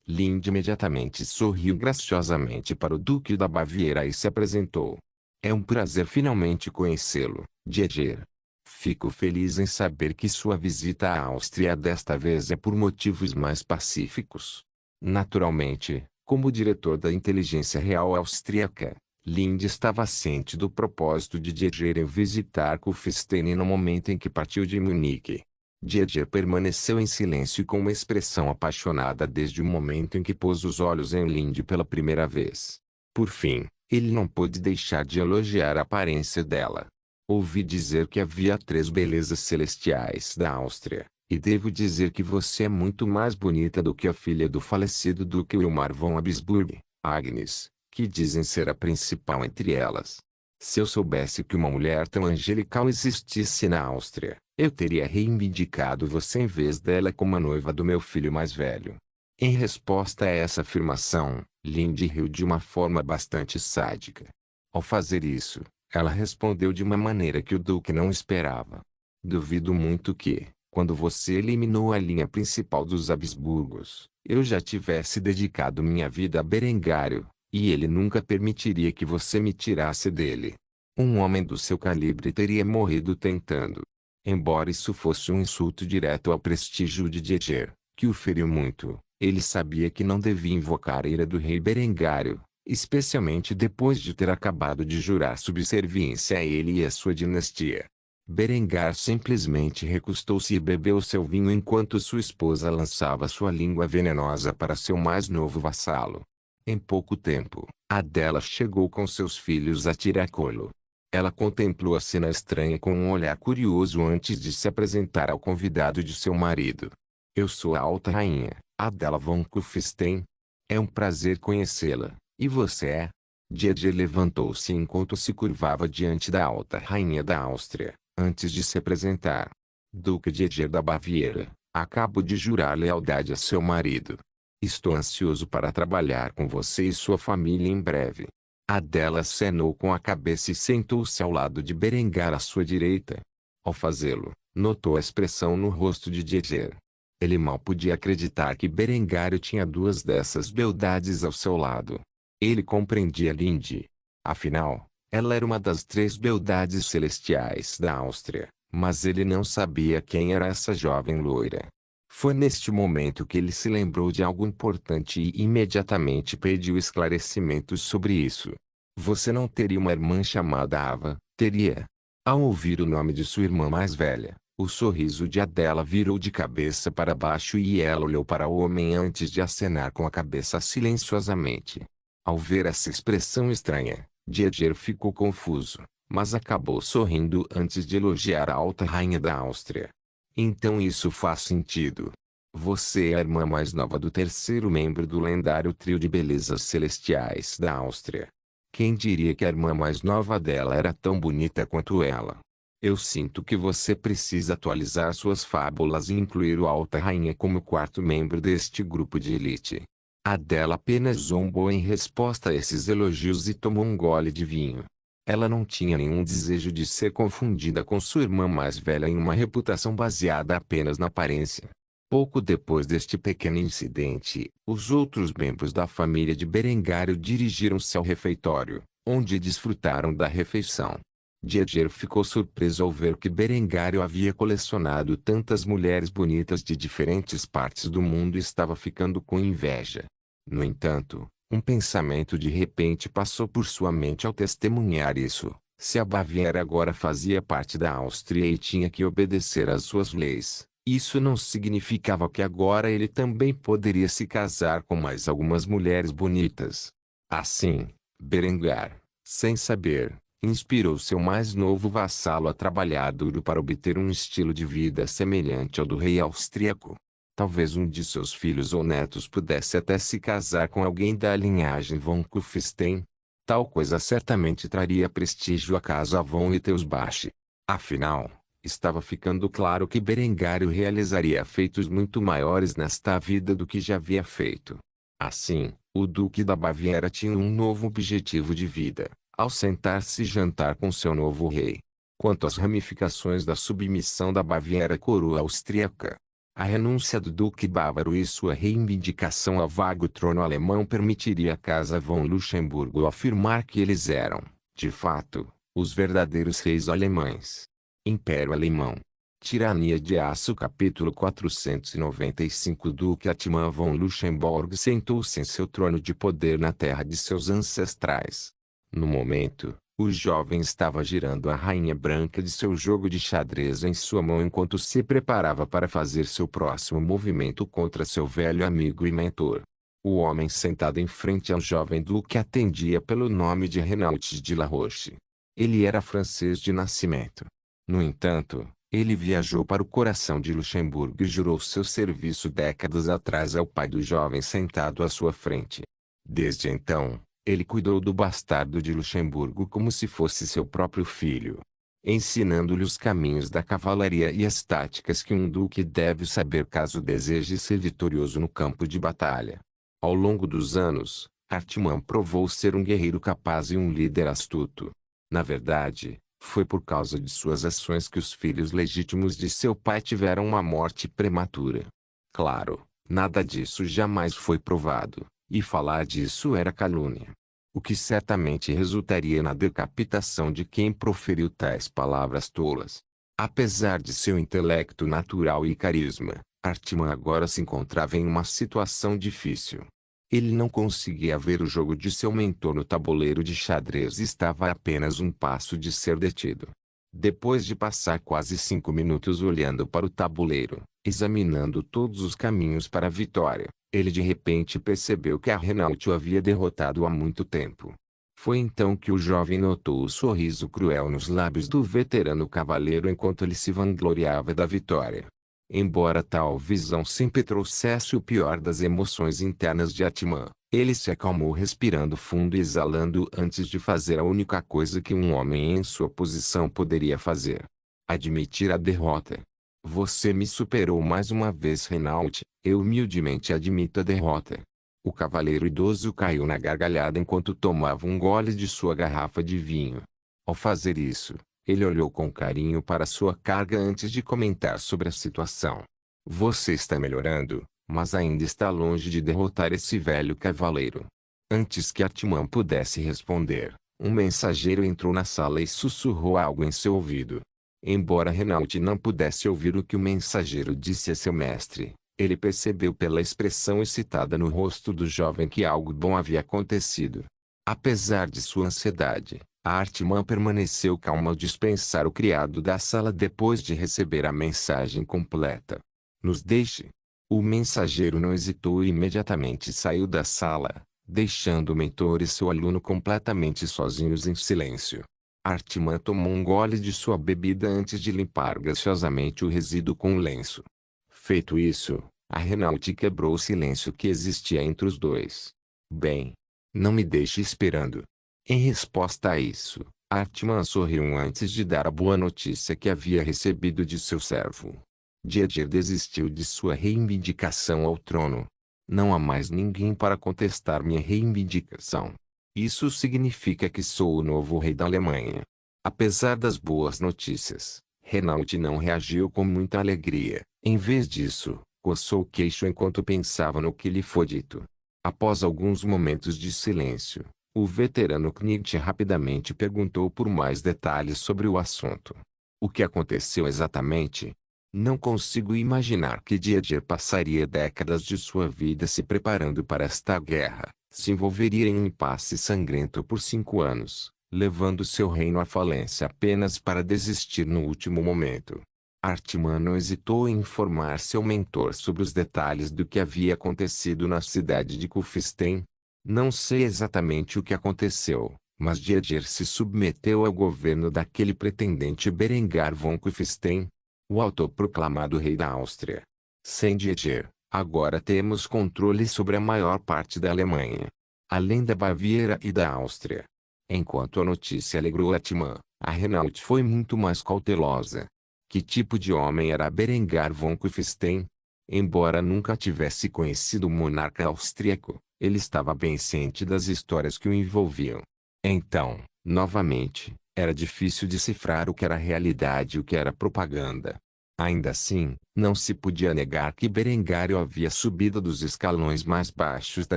Linde imediatamente sorriu graciosamente para o Duque da Baviera e se apresentou. É um prazer finalmente conhecê-lo, Dieter. Fico feliz em saber que sua visita à Áustria desta vez é por motivos mais pacíficos. Naturalmente, como diretor da inteligência real austríaca, Linde estava ciente do propósito de Dieter em visitar Kufstein no momento em que partiu de Munique. Dieter permaneceu em silêncio e com uma expressão apaixonada desde o momento em que pôs os olhos em Linde pela primeira vez. Por fim, ele não pôde deixar de elogiar a aparência dela. Ouvi dizer que havia 3 belezas celestiais da Áustria, e devo dizer que você é muito mais bonita do que a filha do falecido Duque Wilmar von Habsburg, Agnes, que dizem ser a principal entre elas. Se eu soubesse que uma mulher tão angelical existisse na Áustria, eu teria reivindicado você em vez dela como a noiva do meu filho mais velho. Em resposta a essa afirmação, Linde riu de uma forma bastante sádica. Ao fazer isso, ela respondeu de uma maneira que o Duque não esperava. Duvido muito que, quando você eliminou a linha principal dos Habsburgos, eu já tivesse dedicado minha vida a Berengário, e ele nunca permitiria que você me tirasse dele. Um homem do seu calibre teria morrido tentando. Embora isso fosse um insulto direto ao prestígio de Dieter, que o feriu muito, ele sabia que não devia invocar a ira do rei Berengário, especialmente depois de ter acabado de jurar subserviência a ele e à sua dinastia. Berengar simplesmente recostou-se e bebeu seu vinho enquanto sua esposa lançava sua língua venenosa para seu mais novo vassalo. Em pouco tempo, Adela chegou com seus filhos a Tiracolo. Ela contemplou a cena estranha com um olhar curioso antes de se apresentar ao convidado de seu marido. Eu sou a Alta Rainha, Adela von Kufstein. É um prazer conhecê-la. E você é? Dieter levantou-se enquanto se curvava diante da Alta Rainha da Áustria, antes de se apresentar. Duque Dieter da Baviera, acabo de jurar lealdade a seu marido. Estou ansioso para trabalhar com você e sua família em breve. Adela acenou com a cabeça e sentou-se ao lado de Berengar à sua direita. Ao fazê-lo, notou a expressão no rosto de Dieter. Ele mal podia acreditar que Berengário tinha 2 dessas beldades ao seu lado. Ele compreendia Linde. Afinal, ela era uma das 3 beldades celestiais da Áustria, mas ele não sabia quem era essa jovem loira. Foi neste momento que ele se lembrou de algo importante e imediatamente pediu esclarecimentos sobre isso. Você não teria uma irmã chamada Ava, teria? Ao ouvir o nome de sua irmã mais velha, o sorriso de Adela virou de cabeça para baixo e ela olhou para o homem antes de acenar com a cabeça silenciosamente. Ao ver essa expressão estranha, Dieter ficou confuso, mas acabou sorrindo antes de elogiar a Alta Rainha da Áustria. Então isso faz sentido. Você é a irmã mais nova do 3º membro do lendário trio de belezas celestiais da Áustria. Quem diria que a irmã mais nova dela era tão bonita quanto ela? Eu sinto que você precisa atualizar suas fábulas e incluir o Alta Rainha como 4º membro deste grupo de elite. Adela apenas zombou em resposta a esses elogios e tomou um gole de vinho. Ela não tinha nenhum desejo de ser confundida com sua irmã mais velha em uma reputação baseada apenas na aparência. Pouco depois deste pequeno incidente, os outros membros da família de Berengário dirigiram-se ao refeitório, onde desfrutaram da refeição. Dieter ficou surpreso ao ver que Berengário havia colecionado tantas mulheres bonitas de diferentes partes do mundo e estava ficando com inveja. No entanto, um pensamento de repente passou por sua mente ao testemunhar isso. Se a Baviera agora fazia parte da Áustria e tinha que obedecer às suas leis, isso não significava que agora ele também poderia se casar com mais algumas mulheres bonitas. Assim, Berengar, sem saber, inspirou seu mais novo vassalo a trabalhar duro para obter um estilo de vida semelhante ao do rei austríaco. Talvez um de seus filhos ou netos pudesse até se casar com alguém da linhagem von Kufstein. Tal coisa certamente traria prestígio à casa von Wittelsbach. Afinal, estava ficando claro que Berengário realizaria feitos muito maiores nesta vida do que já havia feito. Assim, o Duque da Baviera tinha um novo objetivo de vida, ao sentar-se e jantar com seu novo rei. Quanto às ramificações da submissão da Baviera à coroa austríaca, a renúncia do Duque bávaro e sua reivindicação ao vago trono alemão permitiria à Casa von Luxemburgo afirmar que eles eram, de fato, os verdadeiros reis alemães. Império Alemão. Tirania de Aço capítulo 495 Duque Atman von Luxemburgo sentou-se em seu trono de poder na terra de seus ancestrais. No momento, o jovem estava girando a rainha branca de seu jogo de xadrez em sua mão enquanto se preparava para fazer seu próximo movimento contra seu velho amigo e mentor. O homem sentado em frente ao jovem duque atendia pelo nome de Renaud de La Roche. Ele era francês de nascimento. No entanto, ele viajou para o coração de Luxemburgo e jurou seu serviço décadas atrás ao pai do jovem sentado à sua frente. Desde então, ele cuidou do bastardo de Luxemburgo como se fosse seu próprio filho, ensinando-lhe os caminhos da cavalaria e as táticas que um duque deve saber caso deseje ser vitorioso no campo de batalha. Ao longo dos anos, Artiman provou ser um guerreiro capaz e um líder astuto. Na verdade, foi por causa de suas ações que os filhos legítimos de seu pai tiveram uma morte prematura. Claro, nada disso jamais foi provado, e falar disso era calúnia. O que certamente resultaria na decapitação de quem proferiu tais palavras tolas. Apesar de seu intelecto natural e carisma, Artiman agora se encontrava em uma situação difícil. Ele não conseguia ver o jogo de seu mentor no tabuleiro de xadrez e estava a apenas um passo de ser detido. Depois de passar quase 5 minutos olhando para o tabuleiro, examinando todos os caminhos para a vitória, ele de repente percebeu que a Renaud o havia derrotado há muito tempo. Foi então que o jovem notou o sorriso cruel nos lábios do veterano cavaleiro enquanto ele se vangloriava da vitória. Embora tal visão sempre trouxesse o pior das emoções internas de Artiman, ele se acalmou respirando fundo e exalando antes de fazer a única coisa que um homem em sua posição poderia fazer: admitir a derrota. Você me superou mais uma vez, Renaud. Eu humildemente admito a derrota. O cavaleiro idoso caiu na gargalhada enquanto tomava um gole de sua garrafa de vinho. Ao fazer isso, ele olhou com carinho para sua carga antes de comentar sobre a situação. Você está melhorando, mas ainda está longe de derrotar esse velho cavaleiro. Antes que Artiman pudesse responder, um mensageiro entrou na sala e sussurrou algo em seu ouvido. Embora Renaud não pudesse ouvir o que o mensageiro disse a seu mestre, ele percebeu pela expressão excitada no rosto do jovem que algo bom havia acontecido. Apesar de sua ansiedade, Artiman permaneceu calmo ao dispensar o criado da sala depois de receber a mensagem completa. Nos deixe. O mensageiro não hesitou e imediatamente saiu da sala, deixando o mentor e seu aluno completamente sozinhos em silêncio. Artiman tomou um gole de sua bebida antes de limpar graciosamente o resíduo com um lenço. Feito isso, a Renaud quebrou o silêncio que existia entre os dois. Bem, não me deixe esperando. Em resposta a isso, Artiman sorriu antes de dar a boa notícia que havia recebido de seu servo. Didier desistiu de sua reivindicação ao trono. Não há mais ninguém para contestar minha reivindicação. Isso significa que sou o novo rei da Alemanha. Apesar das boas notícias, Renaud não reagiu com muita alegria. Em vez disso, coçou o queixo enquanto pensava no que lhe foi dito. Após alguns momentos de silêncio, o veterano Knight rapidamente perguntou por mais detalhes sobre o assunto. O que aconteceu exatamente? Não consigo imaginar que Didier passaria décadas de sua vida se preparando para esta guerra, se envolveria em um impasse sangrento por 5 anos, levando seu reino à falência apenas para desistir no último momento. Artiman não hesitou em informar seu mentor sobre os detalhes do que havia acontecido na cidade de Kufstein. Não sei exatamente o que aconteceu, mas Didier se submeteu ao governo daquele pretendente Berengar von Kufstein, o autoproclamado rei da Áustria. Sem Didier, agora temos controle sobre a maior parte da Alemanha, além da Baviera e da Áustria. Enquanto a notícia alegrou Artiman, a Renaud foi muito mais cautelosa. Que tipo de homem era Berengar von Kufstein? Embora nunca tivesse conhecido o monarca austríaco, ele estava bem ciente das histórias que o envolviam. Então, novamente, era difícil decifrar o que era realidade e o que era propaganda. Ainda assim, não se podia negar que Berengário havia subido dos escalões mais baixos da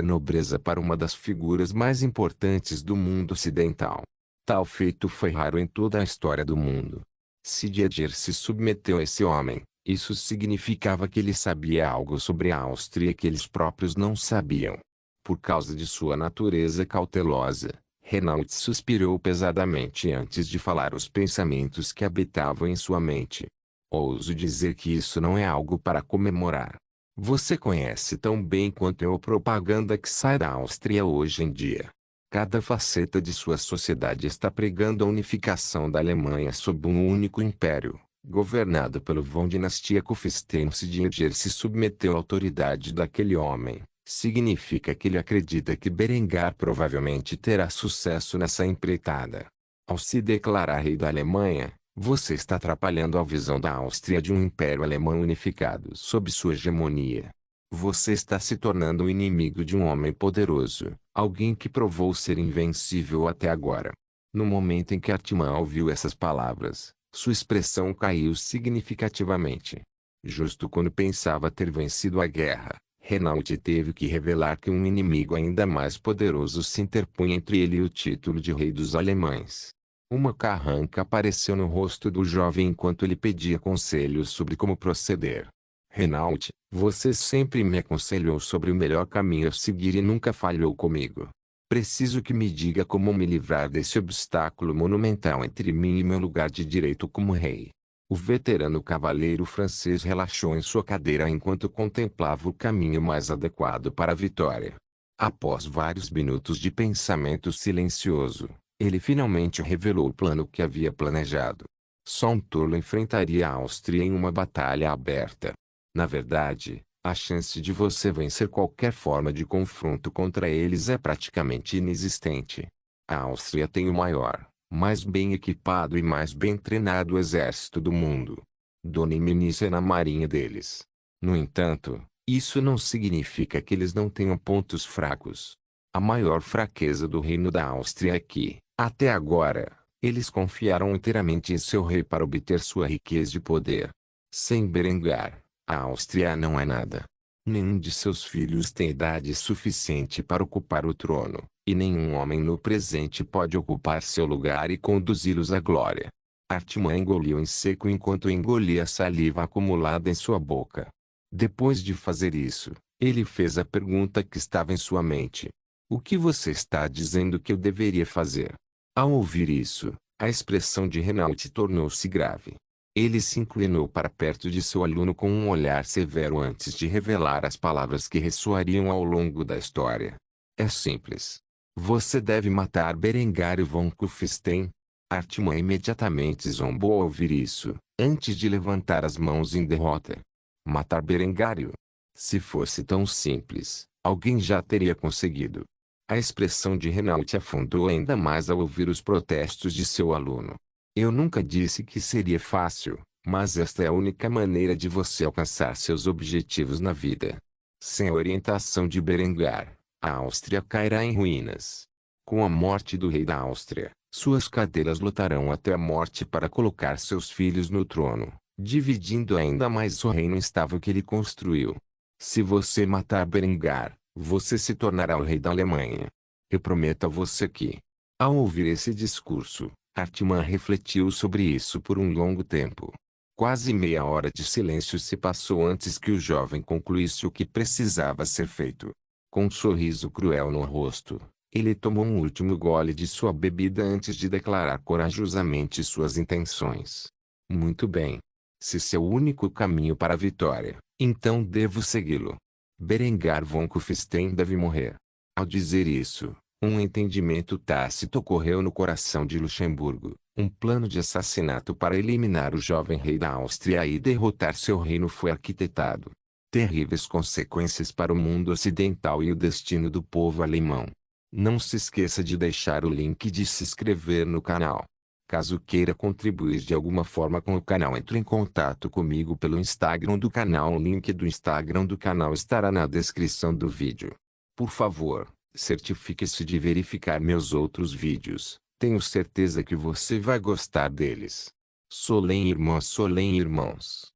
nobreza para uma das figuras mais importantes do mundo ocidental. Tal feito foi raro em toda a história do mundo. Se Didier se submeteu a esse homem, isso significava que ele sabia algo sobre a Áustria que eles próprios não sabiam. Por causa de sua natureza cautelosa, Renault suspirou pesadamente antes de falar os pensamentos que habitavam em sua mente. Ouso dizer que isso não é algo para comemorar. Você conhece tão bem quanto eu a propaganda que sai da Áustria hoje em dia. Cada faceta de sua sociedade está pregando a unificação da Alemanha sob um único império, governado pelo von dinastia Kufstein. Se Didier se submeteu à autoridade daquele homem, significa que ele acredita que Berengar provavelmente terá sucesso nessa empreitada. Ao se declarar rei da Alemanha, você está atrapalhando a visão da Áustria de um império alemão unificado sob sua hegemonia. Você está se tornando o inimigo de um homem poderoso, alguém que provou ser invencível até agora. No momento em que Hartmann ouviu essas palavras, sua expressão caiu significativamente. Justo quando pensava ter vencido a guerra, Renault teve que revelar que um inimigo ainda mais poderoso se interpunha entre ele e o título de rei dos alemães. Uma carranca apareceu no rosto do jovem enquanto ele pedia conselhos sobre como proceder. Renault, você sempre me aconselhou sobre o melhor caminho a seguir e nunca falhou comigo. Preciso que me diga como me livrar desse obstáculo monumental entre mim e meu lugar de direito como rei. O veterano cavaleiro francês relaxou em sua cadeira enquanto contemplava o caminho mais adequado para a vitória. Após vários minutos de pensamento silencioso, ele finalmente revelou o plano que havia planejado. Só um tolo enfrentaria a Áustria em uma batalha aberta. Na verdade, a chance de você vencer qualquer forma de confronto contra eles é praticamente inexistente. A Áustria tem o maior, mais bem equipado e mais bem treinado exército do mundo. Dona iminência na marinha deles. No entanto, isso não significa que eles não tenham pontos fracos. A maior fraqueza do reino da Áustria é que, até agora, eles confiaram inteiramente em seu rei para obter sua riqueza e poder. Sem Berengar, a Áustria não é nada. Nenhum de seus filhos tem idade suficiente para ocupar o trono, e nenhum homem no presente pode ocupar seu lugar e conduzi-los à glória. Hartmann engoliu em seco enquanto engolia a saliva acumulada em sua boca. Depois de fazer isso, ele fez a pergunta que estava em sua mente. O que você está dizendo que eu deveria fazer? Ao ouvir isso, a expressão de Renault tornou-se grave. Ele se inclinou para perto de seu aluno com um olhar severo antes de revelar as palavras que ressoariam ao longo da história. É simples. Você deve matar Berengar von Kufstein. Hartmann imediatamente zombou ao ouvir isso, antes de levantar as mãos em derrota. Matar Berengário? Se fosse tão simples, alguém já teria conseguido. A expressão de Renault afundou ainda mais ao ouvir os protestos de seu aluno. Eu nunca disse que seria fácil, mas esta é a única maneira de você alcançar seus objetivos na vida. Sem a orientação de Berengar, a Áustria cairá em ruínas. Com a morte do rei da Áustria, suas cadeiras lutarão até a morte para colocar seus filhos no trono, dividindo ainda mais o reino instável que ele construiu. Se você matar Berengar, você se tornará o rei da Alemanha. Eu prometo a você que, ao ouvir esse discurso, Hartmann refletiu sobre isso por um longo tempo. Quase meia hora de silêncio se passou antes que o jovem concluísse o que precisava ser feito. Com um sorriso cruel no rosto, ele tomou um último gole de sua bebida antes de declarar corajosamente suas intenções. Muito bem. Se seu único caminho para a vitória, então devo segui-lo. Berengar von Kufstein deve morrer. Ao dizer isso, um entendimento tácito ocorreu no coração de Luxemburgo. Um plano de assassinato para eliminar o jovem rei da Áustria e derrotar seu reino foi arquitetado. Terríveis consequências para o mundo ocidental e o destino do povo alemão. Não se esqueça de deixar o link e de se inscrever no canal. Caso queira contribuir de alguma forma com o canal, entre em contato comigo pelo Instagram do canal. O link do Instagram do canal estará na descrição do vídeo. Por favor, certifique-se de verificar meus outros vídeos. Tenho certeza que você vai gostar deles. Solem irmãos.